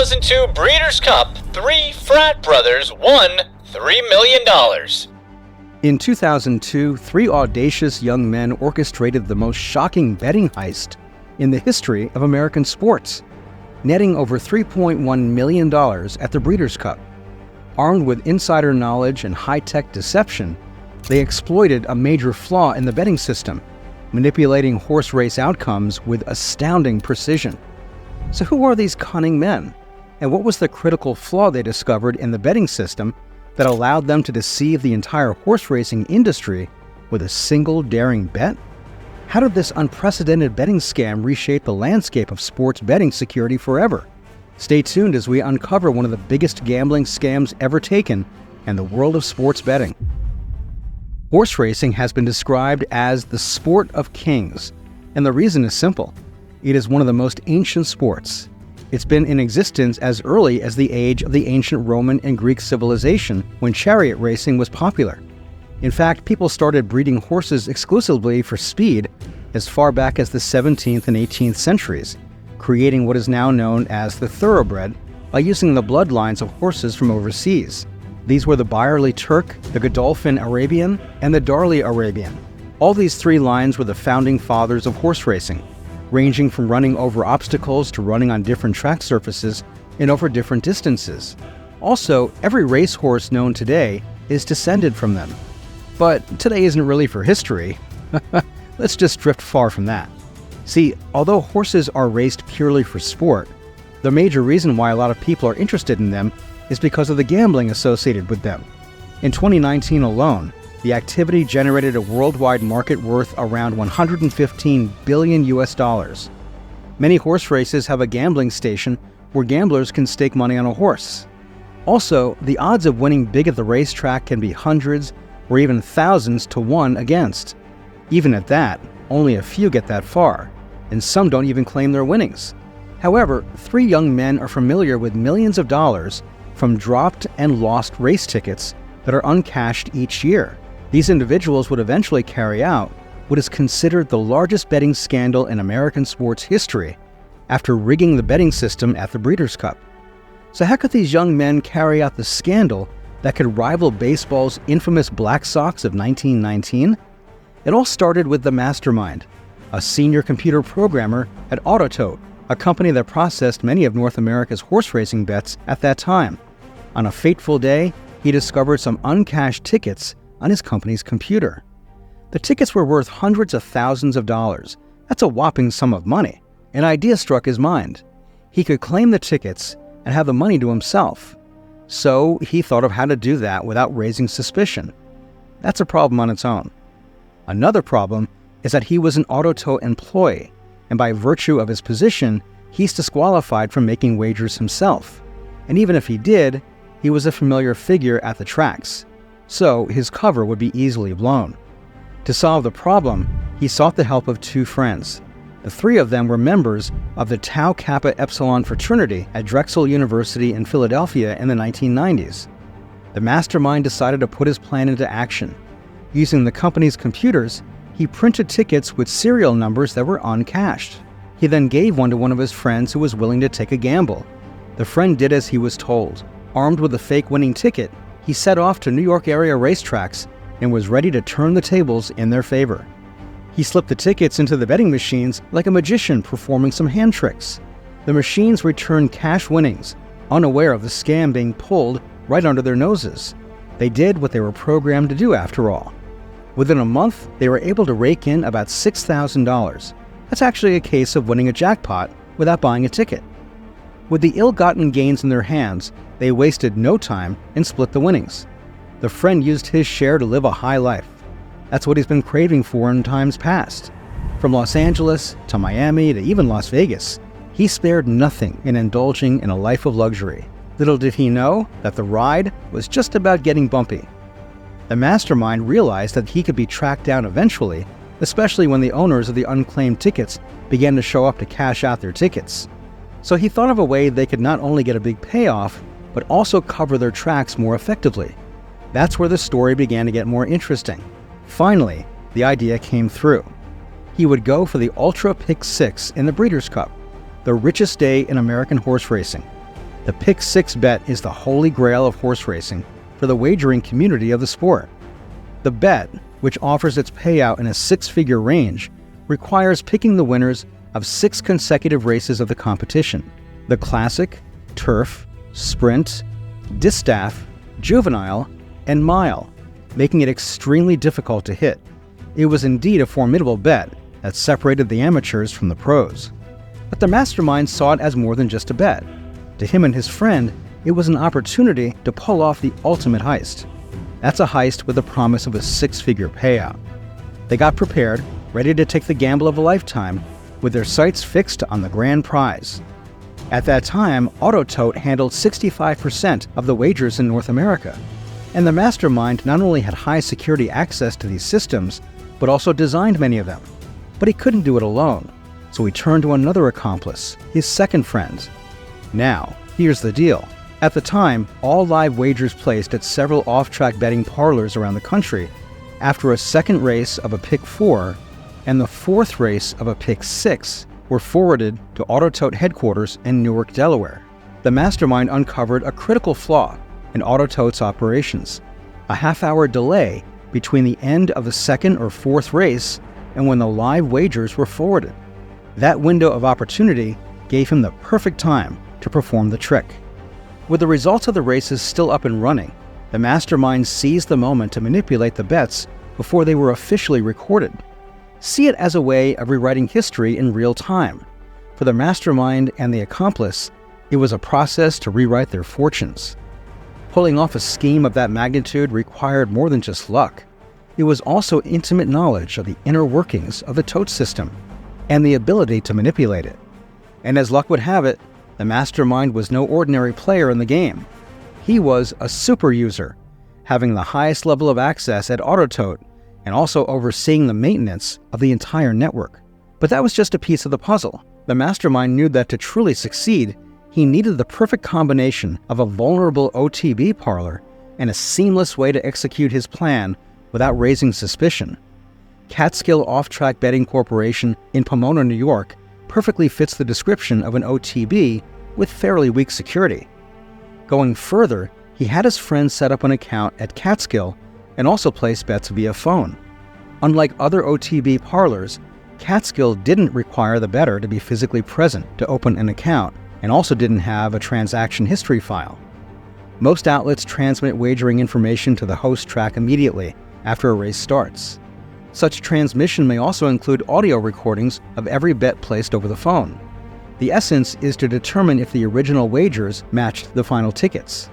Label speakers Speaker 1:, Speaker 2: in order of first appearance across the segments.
Speaker 1: 2002 Breeders' Cup, 3 frat brothers won $3 million.
Speaker 2: In 2002, 3 audacious young men orchestrated the most shocking betting heist in the history of American sports, netting over $3.1 million at the Breeders' Cup. Armed with insider knowledge and high-tech deception, they exploited a major flaw in the betting system, manipulating horse race outcomes with astounding precision. So who are these cunning men? And what was the critical flaw they discovered in the betting system that allowed them to deceive the entire horse racing industry with a single daring bet? How did this unprecedented betting scam reshape the landscape of sports betting security forever? Stay tuned as we uncover one of the biggest gambling scams ever taken in the world of sports betting. Horse racing has been described as the sport of kings, and the reason is simple. It is one of the most ancient sports. It's been in existence as early as the age of the ancient Roman and Greek civilization, when chariot racing was popular. In fact, people started breeding horses exclusively for speed as far back as the 17th and 18th centuries, creating what is now known as the thoroughbred by using the bloodlines of horses from overseas. These were the Byerly Turk, the Godolphin Arabian, and the Darley Arabian. All these 3 lines were the founding fathers of horse racing, ranging from running over obstacles to running on different track surfaces and over different distances. Also, every racehorse known today is descended from them. But today isn't really for history. Let's just drift far from that. See, although horses are raced purely for sport, the major reason why a lot of people are interested in them is because of the gambling associated with them. In 2019 alone, the activity generated a worldwide market worth around $115 billion. Many horse races have a gambling station where gamblers can stake money on a horse. Also, the odds of winning big at the racetrack can be hundreds or even thousands to 1 against. Even at that, only a few get that far, and some don't even claim their winnings. However, 3 young men are familiar with millions of dollars from dropped and lost race tickets that are uncashed each year. These individuals would eventually carry out what is considered the largest betting scandal in American sports history after rigging the betting system at the Breeders' Cup. So how could these young men carry out the scandal that could rival baseball's infamous Black Sox of 1919? It all started with the mastermind, a senior computer programmer at Untold, a company that processed many of North America's horse racing bets at that time. On a fateful day, he discovered some uncashed tickets on his company's computer. The tickets were worth hundreds of thousands of dollars. That's a whopping sum of money. An idea struck his mind. He could claim the tickets and have the money to himself. So he thought of how to do that without raising suspicion. That's a problem on its own. Another problem is that he was an Untold employee, and by virtue of his position, he's disqualified from making wagers himself. And even if he did, he was a familiar figure at the tracks, so his cover would be easily blown. To solve the problem, he sought the help of 2 friends. The 3 of them were members of the Tau Kappa Epsilon fraternity at Drexel University in Philadelphia in the 1990s. The mastermind decided to put his plan into action. Using the company's computers, he printed tickets with serial numbers that were uncashed. He then gave one to one of his friends who was willing to take a gamble. The friend did as he was told. Armed with a fake winning ticket, he set off to New York area racetracks and was ready to turn the tables in their favor. He slipped the tickets into the betting machines like a magician performing some hand tricks. The machines returned cash winnings, unaware of the scam being pulled right under their noses. They did what they were programmed to do after all. Within a month, they were able to rake in about $6,000. That's actually a case of winning a jackpot without buying a ticket. With the ill-gotten gains in their hands, they wasted no time and split the winnings. The friend used his share to live a high life. That's what he's been craving for in times past. From Los Angeles to Miami to even Las Vegas, he spared nothing in indulging in a life of luxury. Little did he know that the ride was just about getting bumpy. The mastermind realized that he could be tracked down eventually, especially when the owners of the unclaimed tickets began to show up to cash out their tickets. So he thought of a way they could not only get a big payoff, but also cover their tracks more effectively. That's where the story began to get more interesting. Finally, the idea came through. He would go for the Ultra Pick 6 in the Breeders' Cup, the richest day in American horse racing. The pick six bet is the holy grail of horse racing for the wagering community of the sport. The bet, which offers its payout in a six-figure range, requires picking the winners of 6 consecutive races of the competition: the Classic, Turf, Sprint, Distaff, Juvenile, and Mile, making it extremely difficult to hit. It was indeed a formidable bet that separated the amateurs from the pros. But the mastermind saw it as more than just a bet. To him and his friend, it was an opportunity to pull off the ultimate heist. That's a heist with the promise of a 6-figure payout. They got prepared, ready to take the gamble of a lifetime, with their sights fixed on the grand prize. At that time, Autotote handled 65% of the wagers in North America, and the mastermind not only had high security access to these systems, but also designed many of them. But he couldn't do it alone, so he turned to another accomplice, his second friend. Now, here's the deal. At the time, all live wagers placed at several off-track betting parlors around the country after a second race of a pick 4 and the fourth race of a pick 6 were forwarded to Autotote headquarters in Newark, Delaware. The mastermind uncovered a critical flaw in Autotote's operations: a half-hour delay between the end of the second or fourth race and when the live wagers were forwarded. That window of opportunity gave him the perfect time to perform the trick. With the results of the races still up and running, the mastermind seized the moment to manipulate the bets before they were officially recorded. See it as a way of rewriting history in real time. For the mastermind and the accomplice, it was a process to rewrite their fortunes. Pulling off a scheme of that magnitude required more than just luck. It was also intimate knowledge of the inner workings of the tote system and the ability to manipulate it. And as luck would have it, the mastermind was no ordinary player in the game. He was a super user, having the highest level of access at Autotote and also overseeing the maintenance of the entire network. But that was just a piece of the puzzle. The mastermind knew that to truly succeed, he needed the perfect combination of a vulnerable OTB parlor and a seamless way to execute his plan without raising suspicion. Catskill Off-Track Betting Corporation in Pomona, New York, perfectly fits the description of an OTB with fairly weak security. Going further, he had his friend set up an account at Catskill and also place bets via phone. Unlike other OTB parlors, Catskill didn't require the bettor to be physically present to open an account and also didn't have a transaction history file. Most outlets transmit wagering information to the host track immediately after a race starts. Such transmission may also include audio recordings of every bet placed over the phone. The essence is to determine if the original wagers matched the final tickets.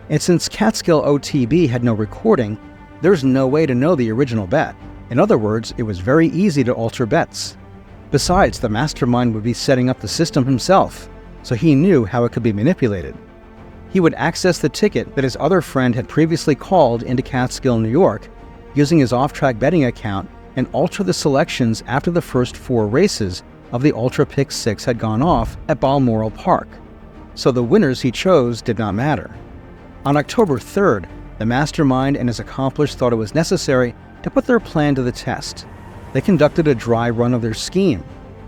Speaker 2: And since Catskill OTB had no recording, there's no way to know the original bet. In other words, it was very easy to alter bets. Besides, the mastermind would be setting up the system himself, so he knew how it could be manipulated. He would access the ticket that his other friend had previously called into Catskill, New York, using his off-track betting account, and alter the selections after the first 4 races of the Ultra Pick 6 had gone off at Balmoral Park. So the winners he chose did not matter. On October 3rd, the mastermind and his accomplice thought it was necessary to put their plan to the test. They conducted a dry run of their scheme.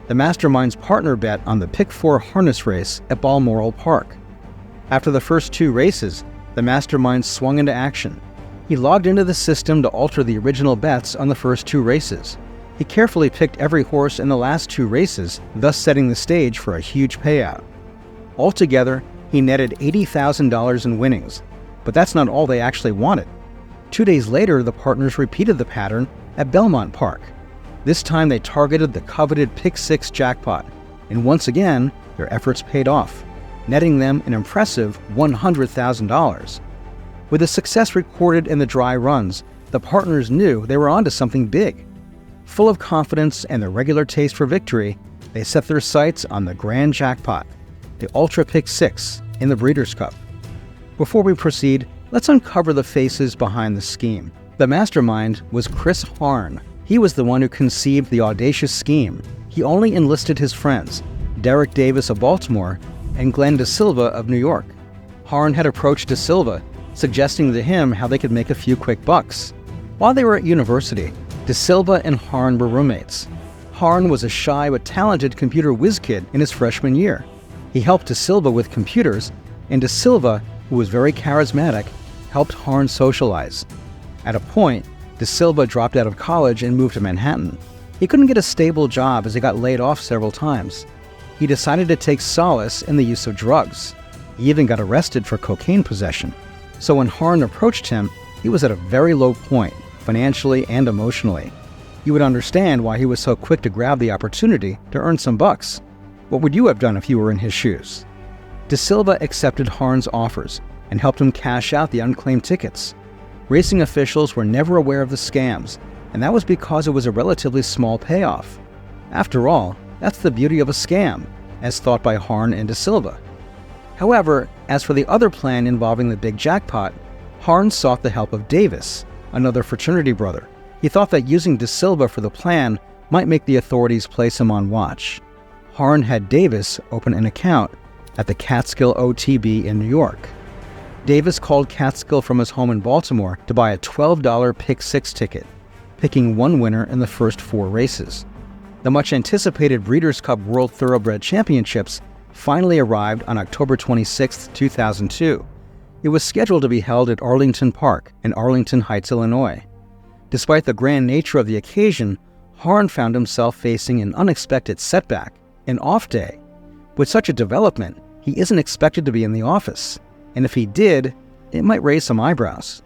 Speaker 2: The mastermind's partner bet on the Pick 4 harness race at Balmoral Park. After the first 2 races, the mastermind swung into action. He logged into the system to alter the original bets on the first 2 races. He carefully picked every horse in the last 2 races, thus setting the stage for a huge payout. Altogether, he netted $80,000 in winnings, but that's not all they actually wanted. 2 days later, the partners repeated the pattern at Belmont Park. This time they targeted the coveted Pick 6 jackpot, and once again, their efforts paid off, netting them an impressive $100,000. With the success recorded in the dry runs, the partners knew they were onto something big. Full of confidence and their regular taste for victory, they set their sights on the grand jackpot, the Ultra Pick 6 in the Breeders' Cup. Before we proceed, let's uncover the faces behind the scheme. The mastermind was Chris Harn. He was the one who conceived the audacious scheme. He only enlisted his friends, Derek Davis of Baltimore and Glenn De Silva of New York. Harn had approached De Silva, suggesting to him how they could make a few quick bucks. While they were at university, De Silva and Harn were roommates. Harn was a shy but talented computer whiz kid in his freshman year. He helped De Silva with computers, and De Silva, who was very charismatic, helped Harn socialize. At a point, De Silva dropped out of college and moved to Manhattan. He couldn't get a stable job as he got laid off several times. He decided to take solace in the use of drugs. He even got arrested for cocaine possession. So when Harn approached him, he was at a very low point, financially and emotionally. You would understand why he was so quick to grab the opportunity to earn some bucks. What would you have done if you were in his shoes? De Silva accepted Harn's offers and helped him cash out the unclaimed tickets. Racing officials were never aware of the scams, and that was because it was a relatively small payoff. After all, that's the beauty of a scam, as thought by Harn and De Silva. However, as for the other plan involving the big jackpot, Harn sought the help of Davis, another fraternity brother. He thought that using De Silva for the plan might make the authorities place him on watch. Harn had Davis open an account at the Catskill OTB in New York. Davis called Catskill from his home in Baltimore to buy a $12 pick-six ticket, picking one winner in the first 4 races. The much-anticipated Breeders' Cup World Thoroughbred Championships finally arrived on October 26, 2002. It was scheduled to be held at Arlington Park in Arlington Heights, Illinois. Despite the grand nature of the occasion, Harn found himself facing an unexpected setback, an off day. With such a development, he isn't expected to be in the office, and if he did, it might raise some eyebrows.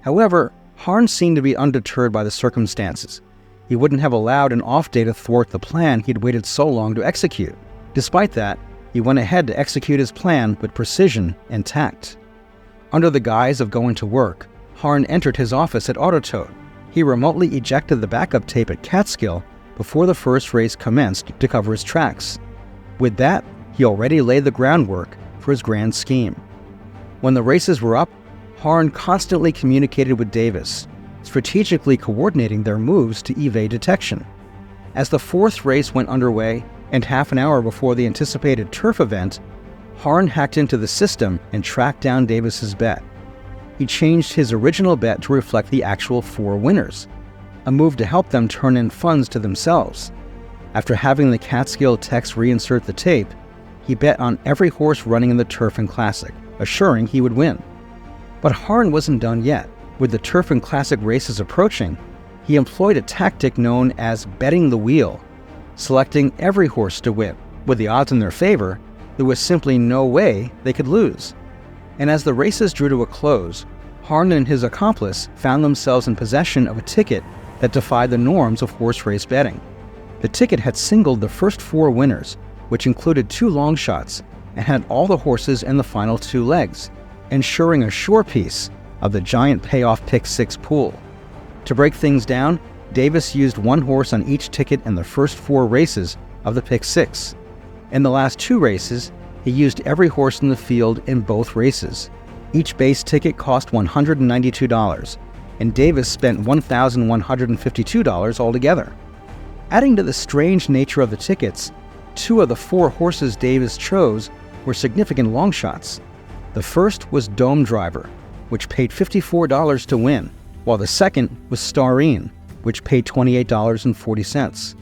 Speaker 2: However, Harn seemed to be undeterred by the circumstances. He wouldn't have allowed an off day to thwart the plan he'd waited so long to execute. Despite that, he went ahead to execute his plan with precision and tact. Under the guise of going to work, Harn entered his office at Untold. He remotely ejected the backup tape at Catskill before the first race commenced to cover his tracks. With that, he already laid the groundwork for his grand scheme. When the races were up, Harn constantly communicated with Davis, strategically coordinating their moves to evade detection. As the 4th race went underway, and half an hour before the anticipated turf event, Harn hacked into the system and tracked down Davis's bet. He changed his original bet to reflect the actual 4 winners, a move to help them turn in funds to themselves. After having the Catskill techs reinsert the tape, he bet on every horse running in the Turf and Classic, assuring he would win. But Harn wasn't done yet. With the Turf and Classic races approaching, he employed a tactic known as betting the wheel, selecting every horse to win. With the odds in their favor, there was simply no way they could lose. And as the races drew to a close, Harn and his accomplice found themselves in possession of a ticket that defied the norms of horse race betting. The ticket had singled the first 4 winners, which included 2 long shots, and had all the horses in the final 2 legs, ensuring a sure piece of the giant payoff pick-6 pool. To break things down, Davis used 1 horse on each ticket in the first 4 races of the pick-6. In the last 2 races, he used every horse in the field in both races. Each base ticket cost $192, and Davis spent $1,152 altogether. Adding to the strange nature of the tickets, 2 of the 4 horses Davis chose were significant long shots. The first was Dome Driver, which paid $54 to win, while the second was Starine, which paid $28.40.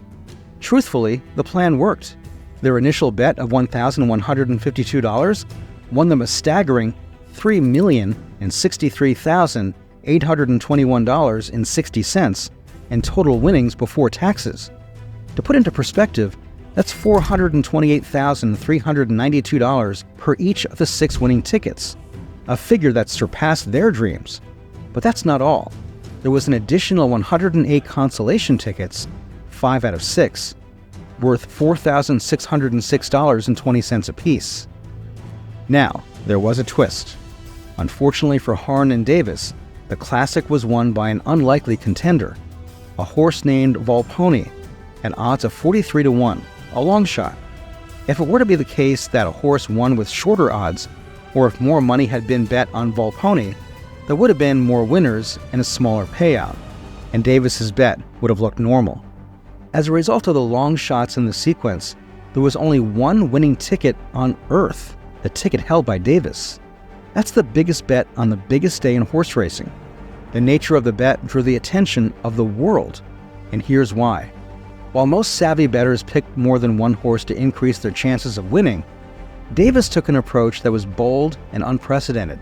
Speaker 2: Truthfully, the plan worked. Their initial bet of $1,152 won them a staggering $3,063,821.60 in total winnings before taxes. To put into perspective, that's $428,392 per each of the 6 winning tickets, a figure that surpassed their dreams. But that's not all. There was an additional 108 consolation tickets, 5 out of 6, worth $4,606.20 apiece. Now, there was a twist. Unfortunately for Harn and Davis, the Classic was won by an unlikely contender, a horse named Volpone, at odds of 43-1, a long shot. If it were to be the case that a horse won with shorter odds, or if more money had been bet on Volpone, there would have been more winners and a smaller payout, and Davis's bet would have looked normal. As a result of the long shots in the sequence, there was only 1 winning ticket on Earth, the ticket held by Davis. That's the biggest bet on the biggest day in horse racing. The nature of the bet drew the attention of the world, and here's why. While most savvy bettors picked more than 1 horse to increase their chances of winning, Davis took an approach that was bold and unprecedented.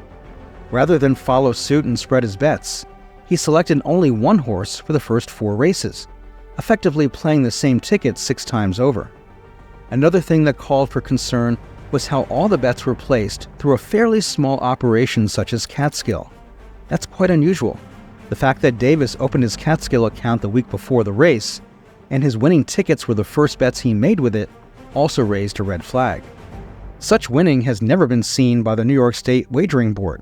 Speaker 2: Rather than follow suit and spread his bets, he selected only one horse for the first 4 races, effectively playing the same ticket 6 times over. Another thing that called for concern was how all the bets were placed through a fairly small operation such as Catskill. That's quite unusual. The fact that Davis opened his Catskill account the week before the race, and his winning tickets were the first bets he made with it, also raised a red flag. Such winning has never been seen by the New York State Wagering Board.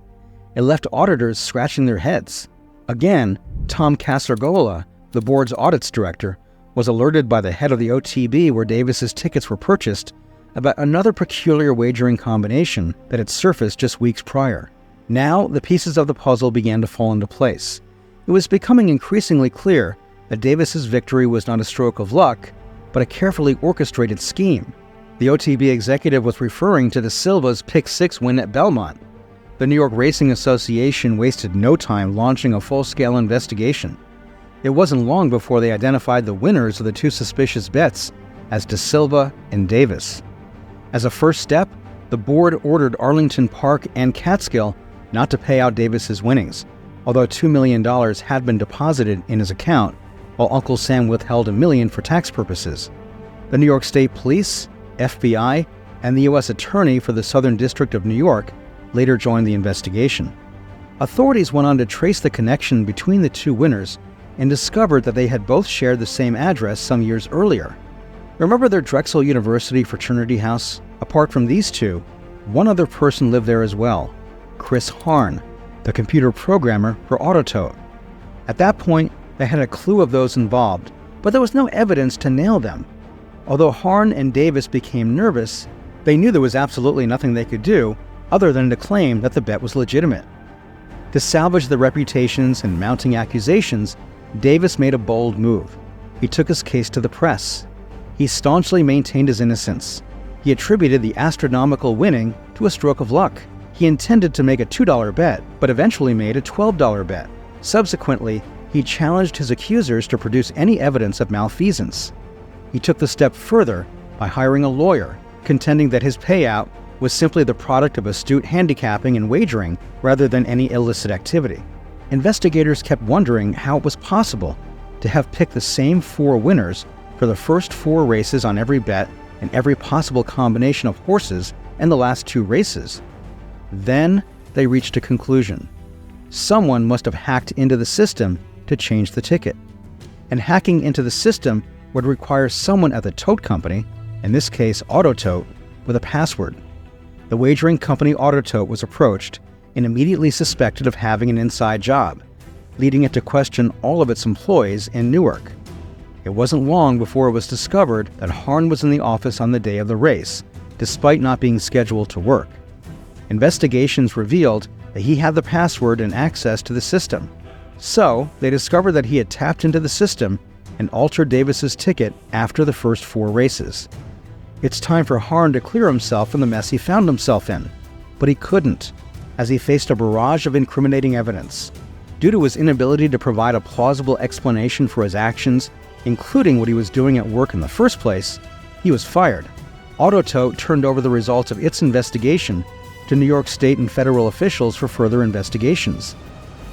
Speaker 2: It left auditors scratching their heads. Again, Tom Casargola, the board's audits director, was alerted by the head of the OTB where Davis's tickets were purchased about another peculiar wagering combination that had surfaced just weeks prior. Now, the pieces of the puzzle began to fall into place. It was becoming increasingly clear that Davis's victory was not a stroke of luck, but a carefully orchestrated scheme. The OTB executive was referring to De Silva's pick-6 win at Belmont. The New York Racing Association wasted no time launching a full-scale investigation. It wasn't long before they identified the winners of the 2 suspicious bets as De Silva and Davis. As a first step, the board ordered Arlington Park and Catskill not to pay out Davis's winnings, although $2 million had been deposited in his account, while Uncle Sam withheld $1 million for tax purposes. The New York State Police, FBI, and the U.S. Attorney for the Southern District of New York later joined the investigation. Authorities went on to trace the connection between the 2 winners and discovered that they had both shared the same address some years earlier. Remember their Drexel University fraternity house? Apart from these 2, one other person lived there as well, Chris Harn, the computer programmer for Autotote. At that point, they had a clue of those involved, but there was no evidence to nail them. Although Harn and Davis became nervous, they knew there was absolutely nothing they could do other than to claim that the bet was legitimate. To salvage the reputations and mounting accusations, Davis made a bold move. He took his case to the press. He staunchly maintained his innocence. He attributed the astronomical winning to a stroke of luck. He intended to make a $2 bet, but eventually made a $12 bet. Subsequently, he challenged his accusers to produce any evidence of malfeasance. He took the step further by hiring a lawyer, contending that his payout was simply the product of astute handicapping and wagering rather than any illicit activity. Investigators kept wondering how it was possible to have picked the same 4 winners for the first 4 races on every bet and every possible combination of horses in the last 2 races. Then they reached a conclusion. Someone must have hacked into the system to change the ticket. And hacking into the system would require someone at the tote company, in this case Autotote, with a password. The wagering company Autotote was approached and immediately suspected of having an inside job, leading it to question all of its employees in Newark. It wasn't long before it was discovered that Harn was in the office on the day of the race, despite not being scheduled to work. Investigations revealed that he had the password and access to the system. So, they discovered that he had tapped into the system and altered Davis's ticket after the first 4 races. It's time for Harn to clear himself from the mess he found himself in. But he couldn't, as he faced a barrage of incriminating evidence. Due to his inability to provide a plausible explanation for his actions, including what he was doing at work in the first place, he was fired. Autotote turned over the results of its investigation to New York State and federal officials for further investigations.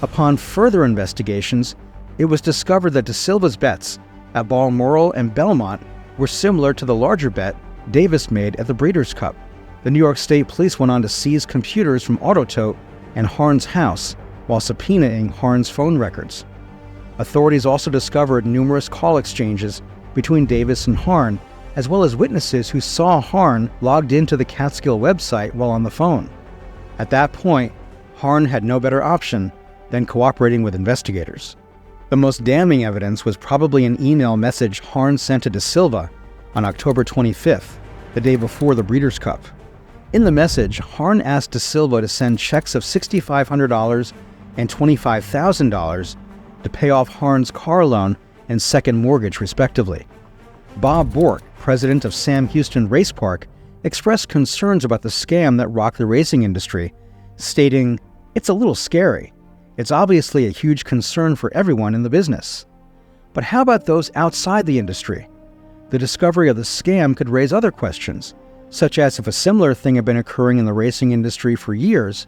Speaker 2: Upon further investigations, it was discovered that De Silva's bets at Balmoral and Belmont were similar to the larger bet Davis made at the Breeders' Cup. The New York State Police went on to seize computers from Autotote and Harn's house while subpoenaing Harn's phone records. Authorities also discovered numerous call exchanges between Davis and Harn, as well as witnesses who saw Harn logged into the Catskill website while on the phone. At that point, Harn had no better option than cooperating with investigators. The most damning evidence was probably an email message Harn sent to De Silva on October 25th, the day before the Breeders' Cup. In the message, Harn asked De Silva to send checks of $6,500 and $25,000 to pay off Harn's car loan and second mortgage, respectively. Bob Bork, president of Sam Houston Race Park, expressed concerns about the scam that rocked the racing industry, stating, "It's a little scary. It's obviously a huge concern for everyone in the business. But how about those outside the industry? The discovery of the scam could raise other questions, such as if a similar thing had been occurring in the racing industry for years,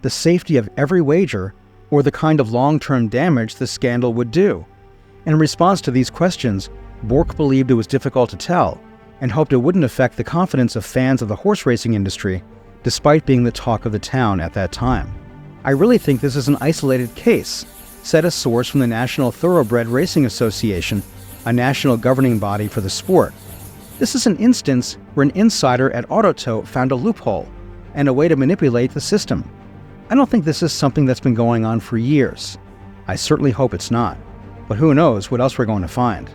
Speaker 2: the safety of every wager, or the kind of long-term damage the scandal would do. In response to these questions, Bork believed it was difficult to tell, and hoped it wouldn't affect the confidence of fans of the horse racing industry, despite being the talk of the town at that time. "I really think this is an isolated case," said a source from the National Thoroughbred Racing Association, a national governing body for the sport. "This is an instance where an insider at Autotote found a loophole and a way to manipulate the system. I don't think this is something that's been going on for years. I certainly hope it's not, but who knows what else we're going to find."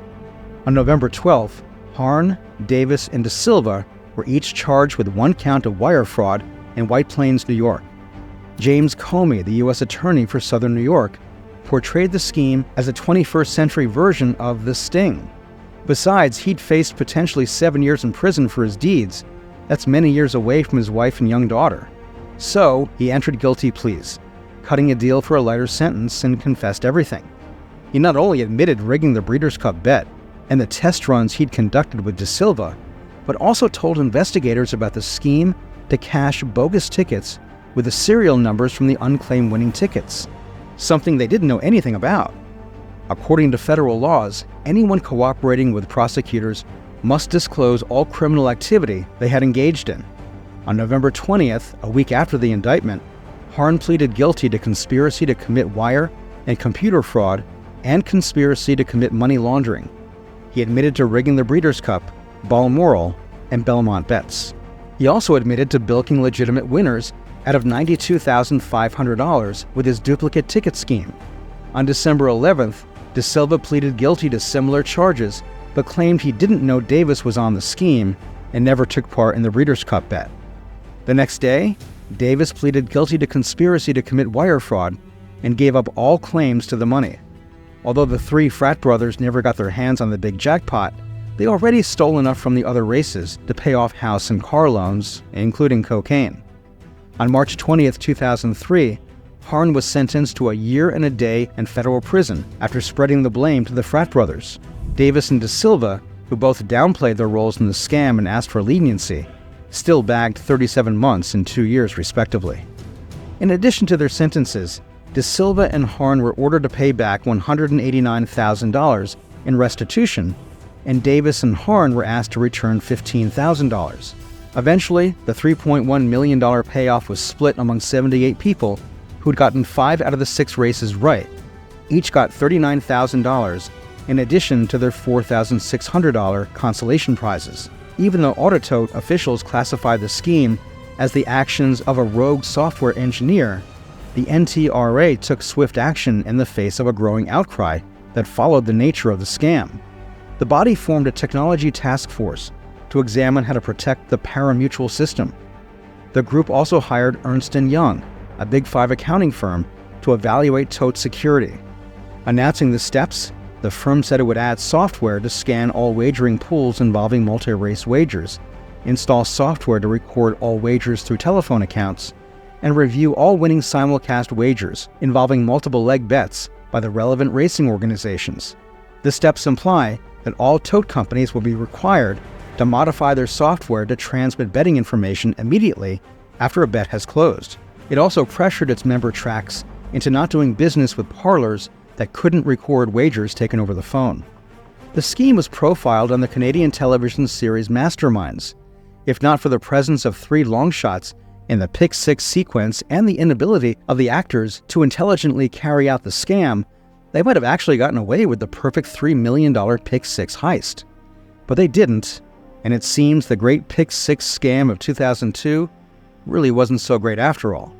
Speaker 2: On November 12th, Harn, Davis, and De Silva were each charged with 1 count of wire fraud in White Plains, New York. James Comey, the U.S. Attorney for Southern New York, portrayed the scheme as a 21st century version of the sting. Besides, he'd faced potentially 7 years in prison for his deeds. That's many years away from his wife and young daughter. So, he entered guilty pleas, cutting a deal for a lighter sentence, and confessed everything. He not only admitted rigging the Breeders' Cup bet and the test runs he'd conducted with De Silva, but also told investigators about the scheme to cash bogus tickets with the serial numbers from the unclaimed winning tickets, something they didn't know anything about. According to federal laws, anyone cooperating with prosecutors must disclose all criminal activity they had engaged in. On November 20th, a week after the indictment, Harn pleaded guilty to conspiracy to commit wire and computer fraud and conspiracy to commit money laundering. He admitted to rigging the Breeders' Cup, Balmoral, and Belmont bets. He also admitted to bilking legitimate winners out of $92,500 with his duplicate ticket scheme. On December 11th, De Silva pleaded guilty to similar charges, but claimed he didn't know Davis was on the scheme and never took part in the Breeders' Cup bet. The next day, Davis pleaded guilty to conspiracy to commit wire fraud and gave up all claims to the money. Although the 3 frat brothers never got their hands on the big jackpot, they already stole enough from the other races to pay off house and car loans, including cocaine. On March 20th, 2003, Harn was sentenced to a year and a day in federal prison after spreading the blame to the frat brothers. Davis and De Silva, who both downplayed their roles in the scam and asked for leniency, still bagged 37 months and 2 years respectively. In addition to their sentences, De Silva and Harn were ordered to pay back $189,000 in restitution, and Davis and Harn were asked to return $15,000. Eventually, the $3.1 million payoff was split among 78 people who'd gotten 5 out of the 6 races right. Each got $39,000 in addition to their $4,600 consolation prizes. Even though Autotote officials classified the scheme as the actions of a rogue software engineer, the NTRA took swift action in the face of a growing outcry that followed the nature of the scam. The body formed a technology task force to examine how to protect the pari-mutuel system. The group also hired Ernst & Young, a Big 5 accounting firm, to evaluate Tote's security. Announcing the steps, the firm said it would add software to scan all wagering pools involving multi-race wagers, install software to record all wagers through telephone accounts, and review all winning simulcast wagers involving multiple leg bets by the relevant racing organizations. The steps imply that all tote companies will be required to modify their software to transmit betting information immediately after a bet has closed. It also pressured its member tracks into not doing business with parlors that couldn't record wagers taken over the phone. The scheme was profiled on the Canadian television series Masterminds. If not for the presence of 3 long shots in the Pick 6 sequence and the inability of the actors to intelligently carry out the scam, they might have actually gotten away with the perfect $3 million Pick 6 heist. But they didn't, and it seems the great Pick 6 scam of 2002 really wasn't so great after all.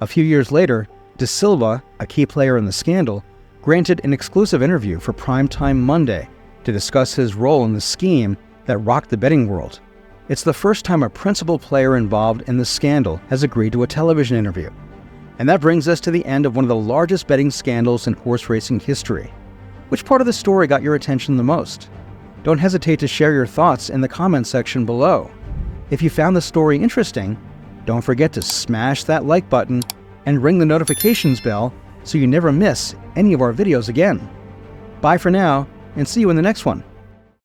Speaker 2: A few years later, De Silva, a key player in the scandal, granted an exclusive interview for Primetime Monday to discuss his role in the scheme that rocked the betting world. It's the first time a principal player involved in the scandal has agreed to a television interview. And that brings us to the end of one of the largest betting scandals in horse racing history. Which part of the story got your attention the most? Don't hesitate to share your thoughts in the comment section below. If you found the story interesting, don't forget to smash that like button and ring the notifications bell so you never miss any of our videos again. Bye for now, and see you in the next one.